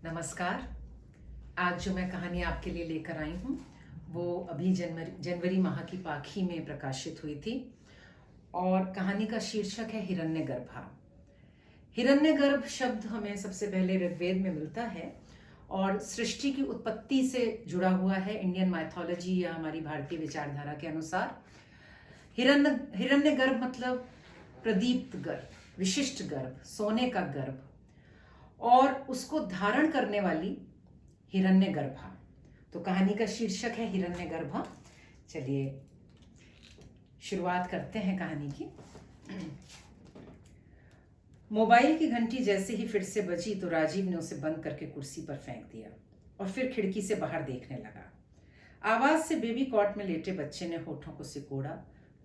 नमस्कार। आज जो मैं कहानी आपके लिए लेकर आई हूँ वो अभी जनवरी माह की पाखी में प्रकाशित हुई थी और कहानी का शीर्षक है हिरण्यगर्भा। हिरण्यगर्भ शब्द हमें सबसे पहले ऋग्वेद में मिलता है और सृष्टि की उत्पत्ति से जुड़ा हुआ है। इंडियन माइथोलॉजी या हमारी भारतीय विचारधारा के अनुसार हिरण्यगर्भ मतलब प्रदीप्त गर्भ, विशिष्ट गर्भ, सोने का गर्भ और उसको धारण करने वाली हिरण्यगर्भा। तो कहानी का शीर्षक है हिरण्यगर्भा। चलिए शुरुआत करते हैं कहानी की। मोबाइल की घंटी जैसे ही फिर से बजी तो राजीव ने उसे बंद करके कुर्सी पर फेंक दिया और फिर खिड़की से बाहर देखने लगा। आवाज से बेबी कॉट में लेटे बच्चे ने होठों को सिकोड़ा,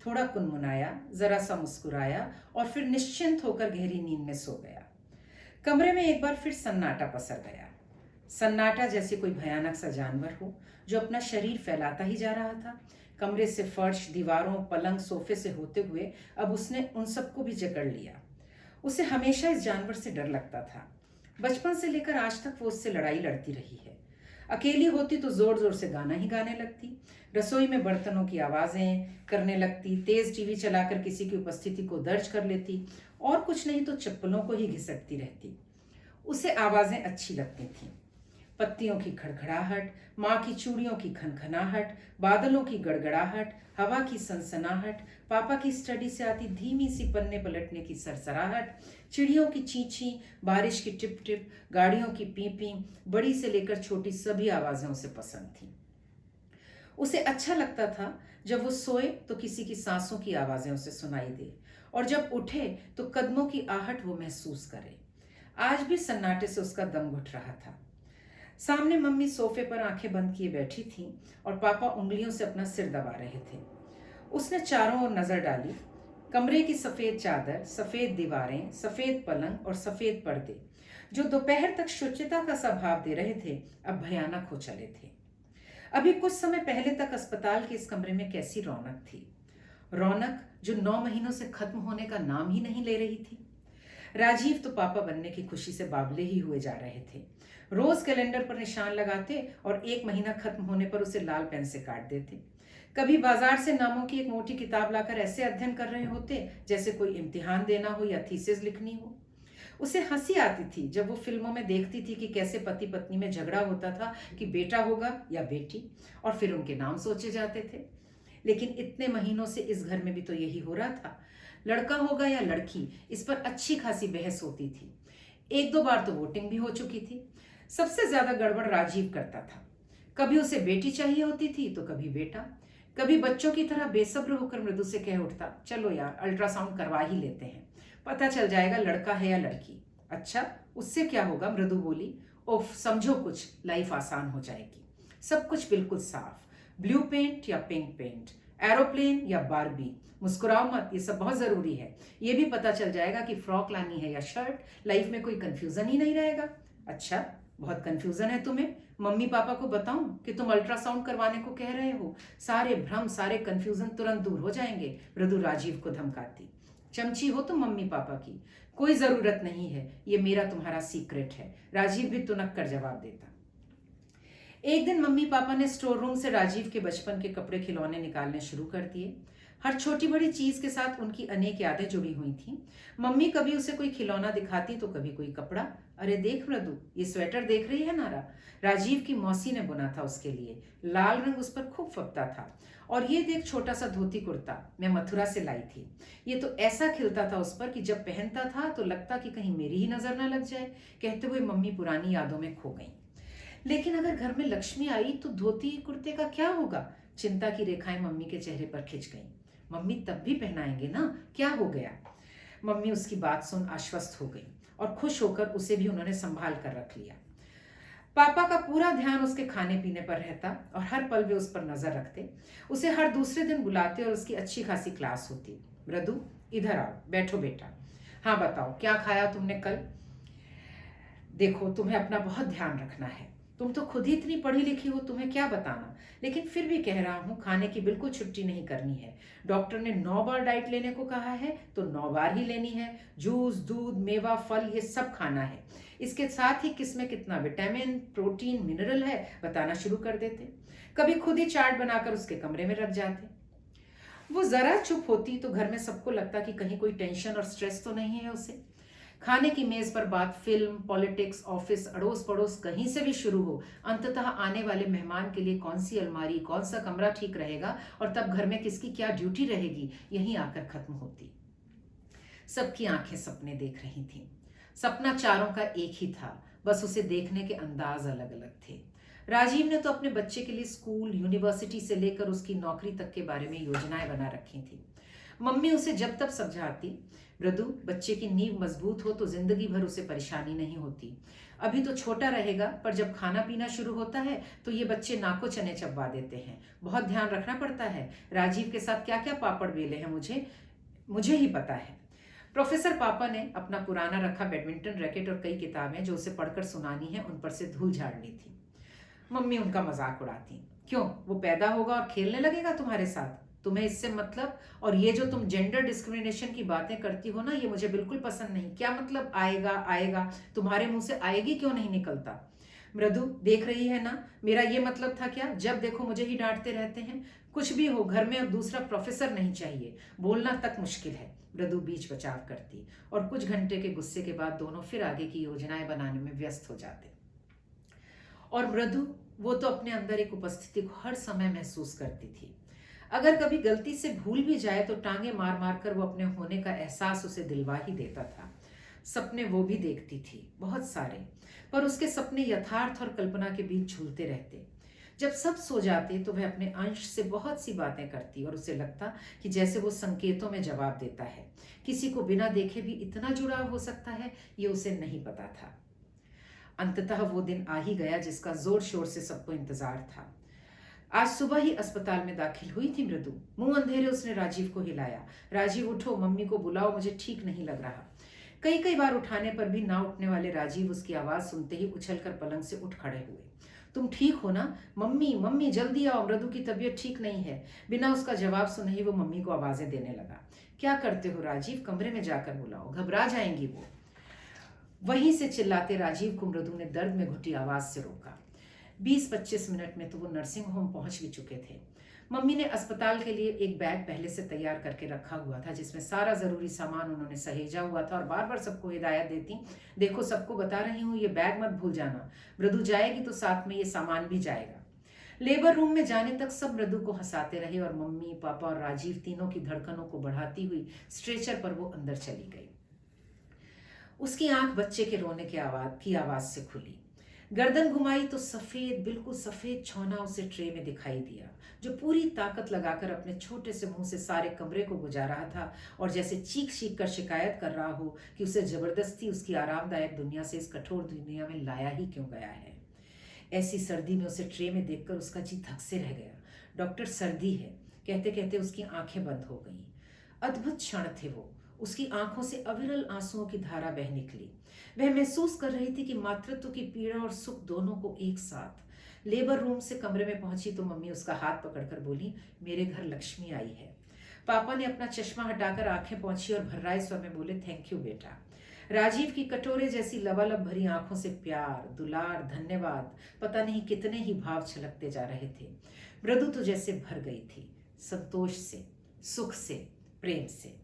थोड़ा कुनमुनाया, जरा सा मुस्कुराया और फिर निश्चिंत होकर गहरी नींद में सो गया। कमरे में एक बार फिर सन्नाटा पसर गया। सन्नाटा जैसे कोई भयानक सा जानवर हो जो अपना शरीर फैलाता ही जा रहा था। कमरे से फर्श, दीवारों, पलंग, सोफे से होते हुए अब उसने उन सबको भी जकड़ लिया। उसे हमेशा इस जानवर से डर लगता था। बचपन से लेकर आज तक वो उससे लड़ाई लड़ती रही है। अकेली होती तो जोर जोर से गाना ही गाने लगती, रसोई में बर्तनों की आवाजें करने लगती, तेज टीवी चलाकर किसी की उपस्थिति को दर्ज कर लेती और कुछ नहीं तो चप्पलों को ही घिसटती रहती। उसे आवाजें अच्छी लगती थीं। पत्तियों की खड़खड़ाहट, माँ की चूड़ियों की खनखनाहट, बादलों की गड़गड़ाहट, हवा की सनसनाहट, पापा की स्टडी से आती धीमी सी पन्ने पलटने की सरसराहट, चिड़ियों की चींची, बारिश की टिप टिप, गाड़ियों की पी पी, बड़ी से लेकर छोटी सभी आवाजें उसे पसंद थीं। उसे अच्छा लगता था जब वो सोए तो किसी की सांसों की आवाजें उसे सुनाई दे और जब उठे तो कदमों की आहट वो महसूस करे। आज भी सन्नाटे से उसका दम घुट रहा था। सामने मम्मी सोफे पर आंखें बंद किए बैठी थीं और पापा उंगलियों से अपना सिर दबा रहे थे। उसने चारों ओर नजर डाली। कमरे की सफेद चादर, सफेद दीवारें, सफेद पलंग और सफेद पर्दे जो दोपहर तक शुचिता का सा भाव दे रहे थे अब भयानक हो चले थे। अभी कुछ समय पहले तक अस्पताल के इस कमरे में कैसी रौनक थी, रौनक जो 9 महीनों से खत्म होने का नाम ही नहीं ले रही थी। राजीव तो पापा बनने की खुशी से बावले ही हुए जा रहे थे। रोज कैलेंडर पर निशान लगाते और 1 महीना खत्म होने पर उसे लाल पेन से काट देते। कभी बाजार से नामों की एक मोटी किताब लाकर ऐसे अध्ययन कर रहे होते जैसे कोई इम्तिहान देना हो या थीसिस लिखनी हो। उसे हंसी आती थी जब वो फिल्मों में देखती थी कि कैसे पति पत्नी में झगड़ा होता था कि बेटा होगा या बेटी, और फिर उनके नाम सोचे जाते थे। लेकिन इतने महीनों से इस घर में भी तो यही हो रहा था। लड़का होगा या लड़की, इस पर अच्छी खासी बहस होती थी। 1-2 बार तो वोटिंग भी हो चुकी थी। सबसे ज्यादा गड़बड़ राजीव करता था। कभी उसे बेटी चाहिए होती थी तो कभी बेटा। कभी बच्चों की तरह बेसब्र होकर मृदु से कह उठता, चलो यार अल्ट्रासाउंड करवा ही लेते हैं, पता चल जाएगा लड़का है या लड़की। अच्छा, उससे क्या होगा, मृदु बोली। ओफ, समझो कुछ, लाइफ आसान हो जाएगी। सब कुछ बिल्कुल साफ, ब्लू पेंट या पिंक पेंट, एरोप्लेन या बारबी। मुस्कुराओ मत, ये सब बहुत जरूरी है। ये भी पता चल जाएगा कि फ्रॉक लानी है या शर्ट। लाइफ में कोई कंफ्यूजन ही नहीं रहेगा। अच्छा, बहुत कंफ्यूजन है तुम्हें? मम्मी पापा को बताऊं कि तुम अल्ट्रासाउंड करवाने को कह रहे हो? सारे भ्रम, सारे कंफ्यूजन तुरंत दूर हो जाएंगे, मृदु राजीव को धमकाती। चमची हो तुम मम्मी पापा की, कोई जरूरत नहीं है, ये मेरा तुम्हारा सीक्रेट है, राजीव भी तुनक कर जवाब देता। एक दिन मम्मी पापा ने स्टोर रूम से राजीव के बचपन के कपड़े खिलौने निकालने शुरू कर दिए। हर छोटी बड़ी चीज के साथ उनकी अनेक यादें जुड़ी हुई थीं। मम्मी कभी उसे कोई खिलौना दिखाती तो कभी कोई कपड़ा। अरे देख मृदु, ये स्वेटर देख रही है नारा, राजीव की मौसी ने बुना था उसके लिए, लाल रंग उस पर खूब फबता था। और ये देख छोटा सा धोती कुर्ता, मैं मथुरा से लाई थी। ये तो ऐसा खिलता था उस पर कि जब पहनता था तो लगता कि कहीं मेरी ही नजर न लग जाए। कहते हुए मम्मी पुरानी यादों में खो गई। लेकिन अगर घर में लक्ष्मी आई तो धोती कुर्ते का क्या होगा? चिंता की रेखाएं मम्मी के चेहरे पर खिंच गईं। मम्मी तब भी पहनाएंगे ना, क्या हो गया? मम्मी उसकी बात सुन आश्वस्त हो गई और खुश होकर उसे भी उन्होंने संभाल कर रख लिया। पापा का पूरा ध्यान उसके खाने पीने पर रहता और हर पल वे उस पर नजर रखते। उसे हर दूसरे दिन बुलाते और उसकी अच्छी खासी क्लास होती। मृदु, इधर आओ, बैठो बेटा। हाँ बताओ, क्या खाया तुमने कल? देखो, तुम्हें अपना बहुत ध्यान रखना है, तुम तो खुद ही इतनी पढ़ी लिखी हो, तुम्हें क्या बताना। लेकिन फिर भी कह रहा हूँ, खाने की बिल्कुल छुट्टी नहीं करनी है। डॉक्टर ने 9 बार डाइट लेने को कहा है तो 9 बार ही लेनी है। जूस, दूध, मेवा, फल, ये सब खाना है। इसके साथ ही किसमें कितना विटामिन, प्रोटीन, मिनरल है बताना शुरू कर देते। कभी खुद ही चार्ट बनाकर उसके कमरे में रख जाते। वो जरा चुप होती तो घर में सबको लगता कि कहीं कोई टेंशन और स्ट्रेस तो नहीं है उसे। खाने की मेज पर बात फिल्म, पॉलिटिक्स, ऑफिस, अड़ोस पड़ोस कहीं से भी शुरू हो, अंततः आने वाले मेहमान के लिए कौन सी अलमारी, कौन सा कमरा ठीक रहेगा और तब घर में किसकी क्या ड्यूटी रहेगी, यहीं आकर खत्म होती। सबकी आंखें सपने देख रही थीं। सपना चारों का एक ही था, बस उसे देखने के अंदाज अलग अलग थे। राजीव ने तो अपने बच्चे के लिए स्कूल, यूनिवर्सिटी से लेकर उसकी नौकरी तक के बारे में योजनाएं बना रखी थी। मम्मी उसे जब तब समझाती, मृदु, बच्चे की नींव मजबूत हो तो जिंदगी भर उसे परेशानी नहीं होती। अभी तो छोटा रहेगा, पर जब खाना पीना शुरू होता है तो ये बच्चे नाको चने चबवा देते हैं। बहुत ध्यान रखना पड़ता है। राजीव के साथ क्या क्या पापड़ बेले हैं मुझे ही पता है। प्रोफेसर पापा ने अपना पुराना रखा बैडमिंटन रैकेट और कई किताबें जो उसे पढ़कर सुनानी है उन पर से धूल झाड़नी थी। मम्मी उनका मजाक उड़ाती, क्यों, वो पैदा होगा और खेलने लगेगा तुम्हारे साथ, तुम्हें इससे मतलब, और ये जो तुम जेंडर डिस्क्रिमिनेशन की बातें करती हो ना, ये मुझे बिल्कुल पसंद नहीं। क्या मतलब आएगा आएगा, तुम्हारे मुंह से आएगी क्यों नहीं निकलता। मृदु, देख रही है ना, मेरा ये मतलब था क्या, जब देखो मुझे ही डांटते रहते हैं। कुछ भी हो, घर में अब दूसरा प्रोफेसर नहीं चाहिए, बोलना तक मुश्किल है। मृदु बीच बचाव करती और कुछ घंटे के गुस्से के बाद दोनों फिर आगे की योजनाएं बनाने में व्यस्त हो जाते। और मृदु, वो तो अपने अंदर एक उपस्थिति को हर समय महसूस करती थी। अगर कभी गलती से भूल भी जाए तो टांगे मार मार कर वो अपने होने का एहसास उसे दिलवा ही देता था। सपने वो भी देखती थी, बहुत सारे, पर उसके सपने यथार्थ और कल्पना के बीच झूलते रहते। जब सब सो जाते तो वह अपने अंश से बहुत सी बातें करती और उसे लगता कि जैसे वो संकेतों में जवाब देता है। किसी को बिना देखे भी इतना जुड़ाव हो सकता है, ये उसे नहीं पता था। अंततः वो दिन आ ही गया जिसका जोर शोर से सबको इंतजार था। आज सुबह ही अस्पताल में दाखिल हुई थी मृदु। मुंह अंधेरे उसने राजीव को हिलाया, राजीव उठो, मम्मी को बुलाओ, मुझे ठीक नहीं लग रहा। कई कई बार उठाने पर भी ना उठने वाले राजीव उसकी आवाज सुनते ही उछलकर पलंग से उठ खड़े हुए। तुम ठीक हो ना, मम्मी मम्मी जल्दी आओ, मृदु की तबीयत ठीक नहीं है। बिना उसका जवाब सुने ही वो मम्मी को आवाजें देने लगा। क्या करते हो राजीव, कमरे में जाकर बुलाओ, घबरा जाएंगी वो। वहीं से चिल्लाते राजीव को मृदु ने दर्द में घुटी आवाज से रोका। 20-25 मिनट में तो वो नर्सिंग होम पहुंच भी चुके थे। मम्मी ने अस्पताल के लिए एक बैग पहले से तैयार करके रखा हुआ था जिसमें सारा जरूरी सामान उन्होंने सहेजा हुआ था और बार बार सबको हिदायत देती, देखो सबको बता रही हूँ, ये बैग मत भूल जाना, मृदु जाएगी तो साथ में ये सामान भी जाएगा। लेबर रूम में जाने तक सब मृदु को हंसाते रहे और मम्मी, पापा और राजीव तीनों की धड़कनों को बढ़ाती हुई स्ट्रेचर पर वो अंदर चली गई। उसकी आंख बच्चे के रोने की आवाज से खुली। गर्दन घुमाई तो सफेद, बिल्कुल सफेद छौना उसे ट्रे में दिखाई दिया, जो पूरी ताकत लगाकर अपने छोटे से मुंह से सारे कमरे को बुझा रहा था और जैसे चीख चीख कर शिकायत कर रहा हो कि उसे जबरदस्ती उसकी आरामदायक दुनिया से इस कठोर दुनिया में लाया ही क्यों गया है। ऐसी सर्दी में उसे ट्रे में देखकर उसका जी धक से रह गया। डॉक्टर, सर्दी है, कहते कहते उसकी आंखें बंद हो गईं। अद्भुत क्षण थे वो। उसकी आंखों से अविरल आंसुओं की धारा बह निकली। वह महसूस कर रही थी कि मातृत्व की पीड़ा और सुख दोनों को एक साथ। लेबर रूम से कमरे में पहुंची तो मम्मी उसका हाथ पकड़कर बोली, मेरे घर लक्ष्मी आई है। पापा ने अपना चश्मा हटाकर आंखें पोंछी और भर्राए स्वर में बोले, थैंक यू बेटा। राजीव की कटोरे जैसी लबालब भरी आंखों से प्यार, दुलार, धन्यवाद, पता नहीं कितने ही भाव छलकते जा रहे थे। मृदु तो जैसे भर गई थी, संतोष से, सुख से, प्रेम से।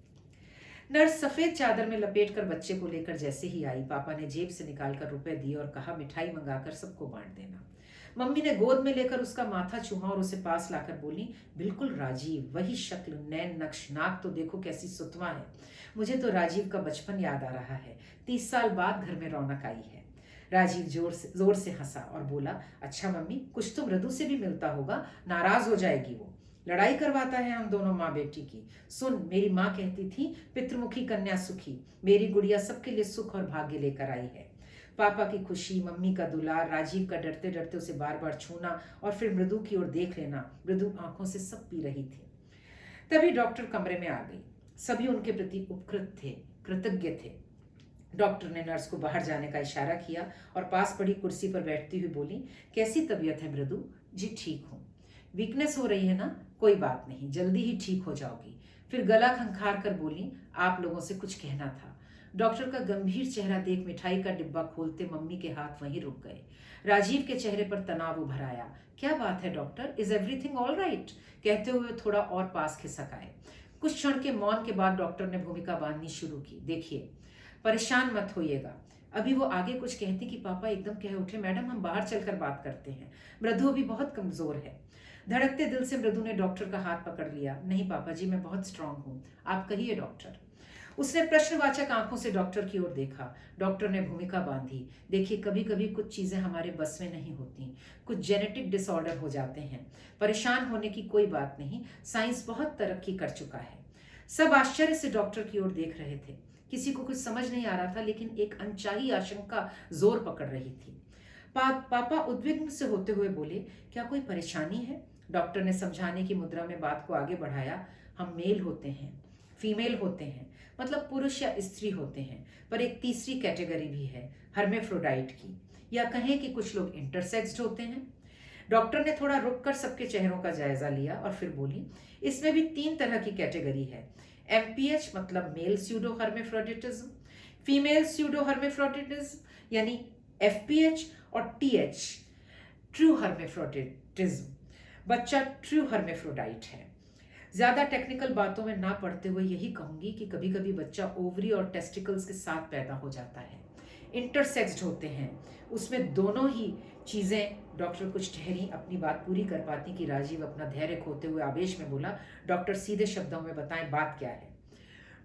नर्स सफेद चादर में लपेटकर बच्चे को लेकर जैसे ही आई, पापा ने जेब से निकालकर रुपए दिए और कहा, मिठाई मंगाकर सबको बांट देना। मम्मी ने गोद में लेकर उसका माथा चूमा और उसे पास लाकर बोली, बिल्कुल राजीव, वही शक्ल, नैन नक्श, नाक तो देखो कैसी सुतवा है। मुझे तो राजीव का बचपन याद आ रहा है। 30 साल बाद घर में रौनक आई है। राजीव जोर से हंसा और बोला, अच्छा मम्मी, कुछ तो मृदु से भी मिलता होगा, नाराज हो जाएगी वो, लड़ाई करवाता है हम दोनों माँ बेटी की। सुन, मेरी माँ कहती थी, पितृमुखी कन्या सुखी। मेरी गुड़िया सबके लिए सुख और भाग्य लेकर आई है। पापा की खुशी, मम्मी का दुलार, राजीव का डरते डरते उसे बार बार छूना और फिर मृदु की ओर देख लेना। मृदु आंखों से सब पी रही थी। तभी डॉक्टर कमरे में आ गई। सभी उनके प्रति उपकृत थे, कृतज्ञ थे। डॉक्टर ने नर्स को बाहर जाने का इशारा किया और पास पड़ी कुर्सी पर बैठती हुई बोली, कैसी तबीयत है मृदु? जी ठीक हूँ। वीकनेस हो रही है ना? कोई बात नहीं, जल्दी ही ठीक हो जाओगी। फिर गला खंखार कर बोली, आप लोगों से कुछ कहना था। डॉक्टर का गंभीर चेहरा देख मिठाई का डिब्बा खोलते मम्मी के हाथ वहीं रुक गए। राजीव के चेहरे पर तनाव उभर आया। क्या बात है doctor, is everything all right? कहते हुए थोड़ा और पास खिसक आए। कुछ क्षण के मौन के बाद डॉक्टर ने भूमिका बांधनी शुरू की। देखिए, परेशान मत होइएगा। अभी वो आगे कुछ कहती कि पापा एकदम कह उठे, मैडम हम बाहर चलकर बात करते हैं, मृदु अभी बहुत कमजोर है। धड़कते दिल से मृदु ने डॉक्टर का हाथ पकड़ लिया। नहीं पापा जी, मैं बहुत स्ट्रांग हूँ, आप कहिए डॉक्टर। उसने प्रश्नवाचक आंखों से डॉक्टर की ओर देखा। डॉक्टर ने भूमिका बांधी। देखिए, कभी कभी कुछ चीजें हमारे बस में नहीं होती, कुछ जेनेटिक डिसऑर्डर हो जाते हैं। परेशान होने की कोई बात नहीं, साइंस बहुत तरक्की कर चुका है। सब आश्चर्य से डॉक्टर की ओर देख रहे थे। किसी को कुछ समझ नहीं आ रहा था, लेकिन एक अनचाही आशंका जोर पकड़ रही थी। पापा उद्विग्न से होते हुए बोले, क्या कोई परेशानी है? डॉक्टर ने समझाने की मुद्रा में बात को आगे बढ़ाया। हम मेल होते हैं, फीमेल होते हैं, मतलब पुरुष या स्त्री होते हैं, पर एक तीसरी कैटेगरी भी है, हर्मेफ्रोडाइट की, या कहें कि कुछ लोग इंटरसेक्स्ड होते हैं। डॉक्टर ने थोड़ा रुककर सबके चेहरों का जायजा लिया और फिर बोली, इसमें भी 3 तरह की कैटेगरी है। एमपीएच मतलब मेल स्यूडो हर्मेफ्रोडिटिज्म, फीमेल स्यूडो हर्मेफ्रोडिटिज्म यानी एफपीएच, और टीएच ट्रू हर्मेफ्रोडिटिज्म, बच्चा ट्रू हर्मेफ्रोडाइट है। ज्यादा टेक्निकल बातों में ना पड़ते हुए यही कहूंगी कि कभी कभी बच्चा ओवरी और टेस्टिकल्स के साथ पैदा हो जाता है। इंटरसेक्स्ड होते हैं, उसमें दोनों ही चीजें। डॉक्टर कुछ ठहरी, अपनी बात पूरी कर पाती कि राजीव अपना धैर्य खोते हुए आवेश में बोला, डॉक्टर सीधे शब्दों में बताएं बात क्या है।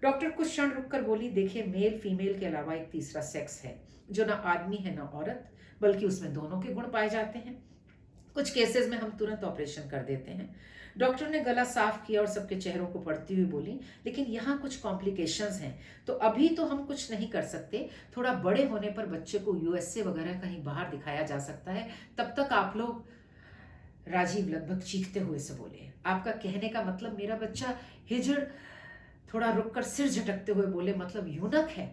डॉक्टर कुछ क्षण रुककर बोली, देखिए, मेल फीमेल के अलावा एक तीसरा सेक्स है, जो ना आदमी है ना औरत, बल्कि उसमें दोनों के गुण पाए जाते हैं। कुछ केसेस में हम तुरंत ऑपरेशन कर देते हैं। डॉक्टर ने गला साफ किया और सबके चेहरों को पढ़ती हुई बोली, लेकिन यहाँ कुछ कॉम्प्लिकेशंस हैं, तो अभी तो हम कुछ नहीं कर सकते। थोड़ा बड़े होने पर बच्चे को यूएसए वगैरह कहीं बाहर दिखाया जा सकता है, तब तक आप लोग। राजीव लगभग चीखते हुए से बोले, आपका कहने का मतलब मेरा बच्चा हिजड़? थोड़ा रुककर सिर झटकते हुए बोले, मतलब यूनक है।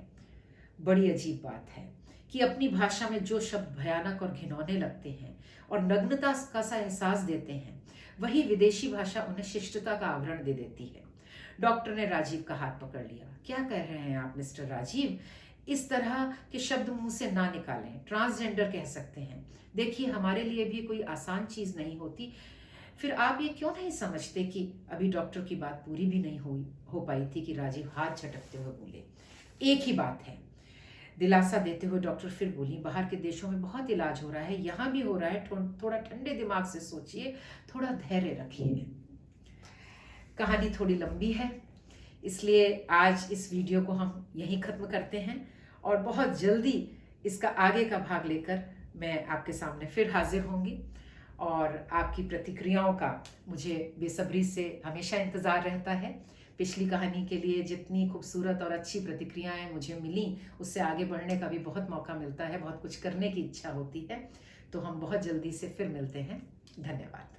बड़ी अजीब बात है कि अपनी भाषा में जो शब्द भयानक और घिनौने लगते हैं और नग्नता का सा एहसास देते हैं, वही विदेशी भाषा उन्हें शिष्टता का आवरण दे देती है। डॉक्टर ने राजीव का हाथ पकड़ लिया। क्या कह रहे हैं आप मिस्टर राजीव? इस तरह के शब्द मुंह से ना निकालें, ट्रांसजेंडर कह सकते हैं। देखिए, हमारे लिए भी कोई आसान चीज नहीं होती। फिर आप ये क्यों नहीं समझते कि अभी डॉक्टर की बात पूरी भी नहीं हो पाई थी कि राजीव हाथ झटकते हुए बोले, एक ही बात है। दिलासा देते हुए डॉक्टर फिर बोली, बाहर के देशों में बहुत इलाज हो रहा है, यहाँ भी हो रहा है, थोड़ा ठंडे दिमाग से सोचिए, थोड़ा धैर्य रखिए। कहानी थोड़ी लंबी है, इसलिए आज इस वीडियो को हम यहीं ख़त्म करते हैं और बहुत जल्दी इसका आगे का भाग लेकर मैं आपके सामने फिर हाजिर होंगी। और आपकी प्रतिक्रियाओं का मुझे बेसब्री से हमेशा इंतज़ार रहता है। पिछली कहानी के लिए जितनी खूबसूरत और अच्छी प्रतिक्रियाएं मुझे मिली, उससे आगे बढ़ने का भी बहुत मौका मिलता है, बहुत कुछ करने की इच्छा होती है। तो हम बहुत जल्दी से फिर मिलते हैं। धन्यवाद।